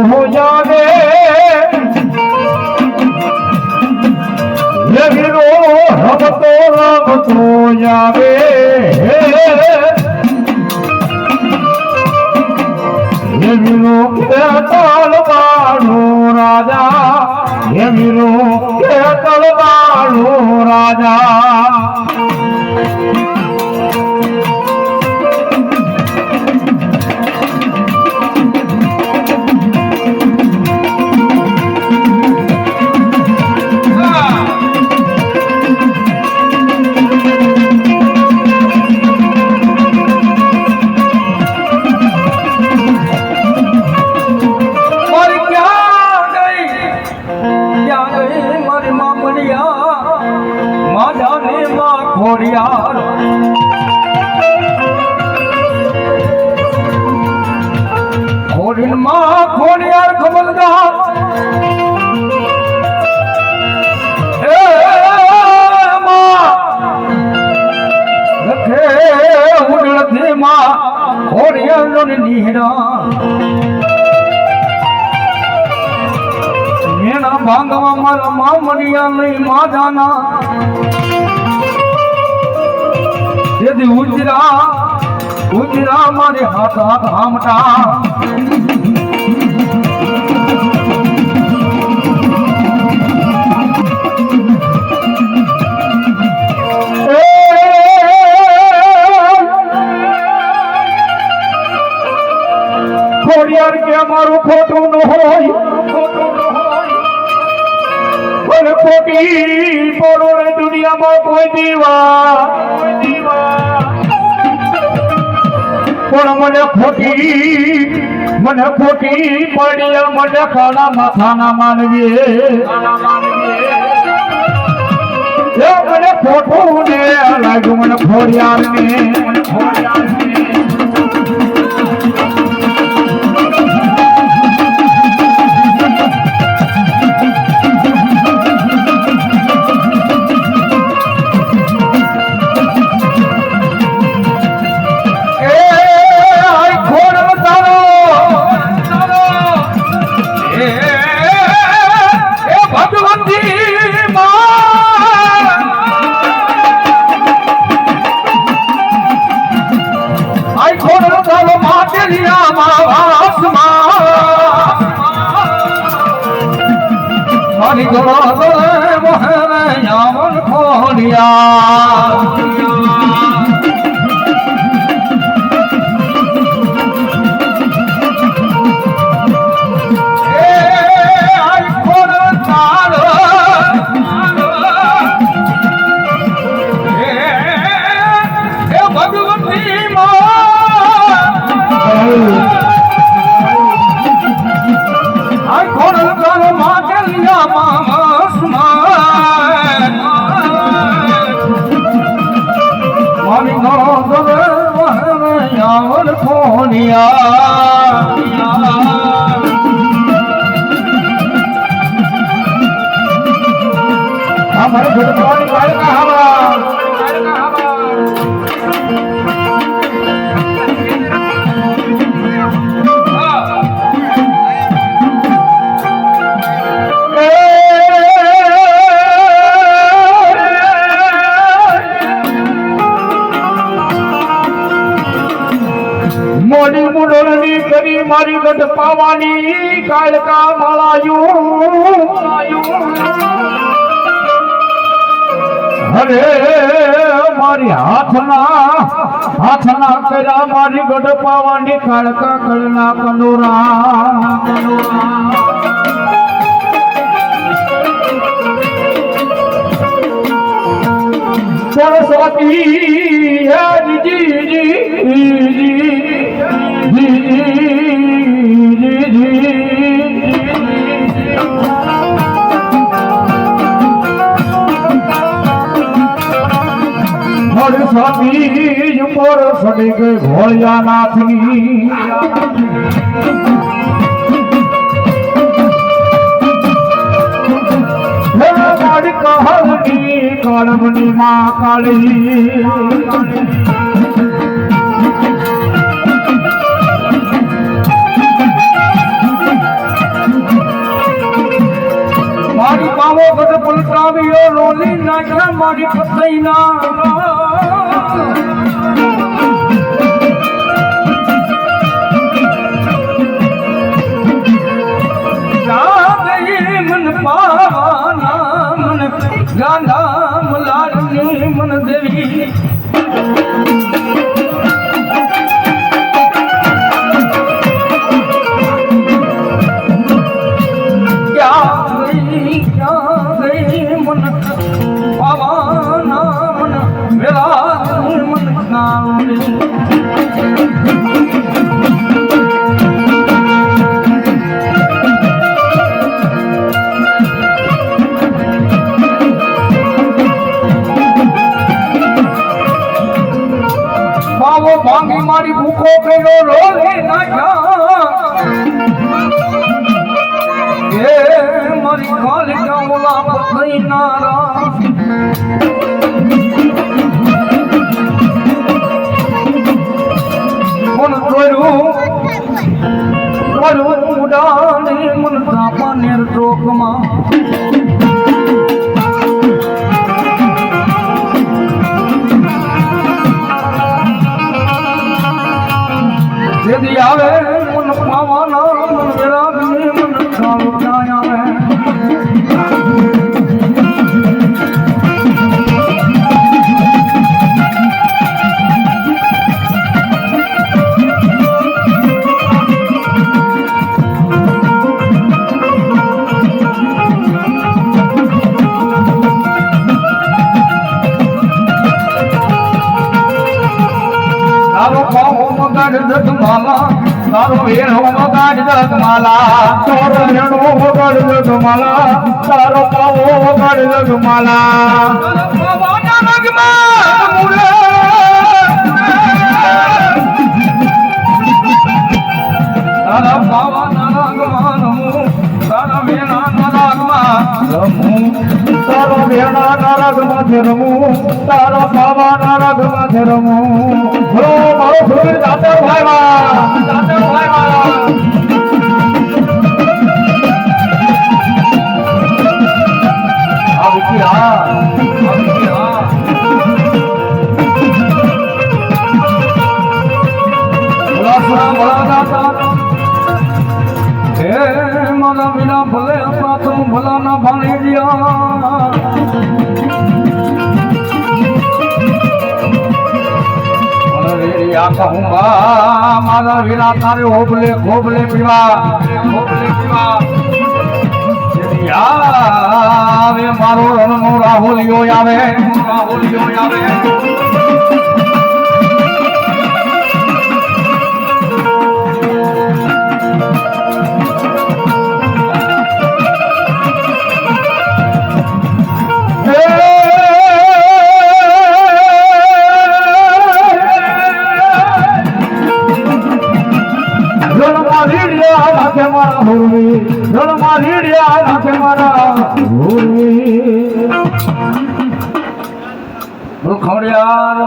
हो जावे वीरो हम तो रब तो जावे वीरो के तलवारो राजा वीरो के तलवारो राजा खोड़ियार कमलदार रखे उड़ते माँ खोड़ियार नीहरा मेरा भांगवा मारा माँ मनिया नहीं माँ जाना यदि उजरा मारे हाथ हाथ हामटा खोड़ियार के मारू खोटू न होय बोले खोटी बोलो रे दुनिया में कोई दीवा મને ખોટી પડી મને ખાના માથા ના માનવી મને ખોટું ને લાગ્યું મને ખોડિયાર ને મારી ગોળે મોહરે યામન ખોડિયા हमारे गुरुद्वारे वाले का हवा મોડી મુડોળની કરી મારી ગઢ પાવાની કાળકા માળાયું હરે મારી હાથના કર્યા મારી ગઢ પાવાની કાળકા કળના કંદોરા સરસ્વતી હે જી જી ભોળિયાનાથની મારી કહવની કળમની માં કાળી મારી પાવો ગઢ પલટાવ્યો રોલી નાખ્યા મારી પતઈના મન પાવાના મન ગાંધા મલાડની મન દેવી ક્યાં ગઈ મન પાવાના મન મેરા મન ગાંધી ભાંગી મારી ભૂખો પેલો રોલે નાખ્યા એ મારી ખાલી કામલા પથઈ નારા મન ચોર્યું ઉડાને મન તાપા નેર ચોકમાં यदि आवे मन पावाना मन विरागी मन काल आवे જગમાલા તારો વેણો વગાડ જગમાલા તારો વેણો વગાડ જગમાલા તારો પાવો વગાડ જગમાલા પાવાના રગમાં મુલે તારા પાવાના રગમાં રમું તારા વેણાના રાગમાં રમું તારો વેણાના રાગમાં રમું તારા પાવાના રાગમાં રમું હો મારો સુર જાતે ભાઈમાં જાતે ભાઈમાં આવતી હા ભલા ભલા દાતા હે મારા વિના ભલે આપણા તું ભલા ના ભાણી દિયા મારા વીરા તારે હોબલે ખોબલે પીવા આવે મારો રણનો રાહુલિયો આવે ખોડિયાર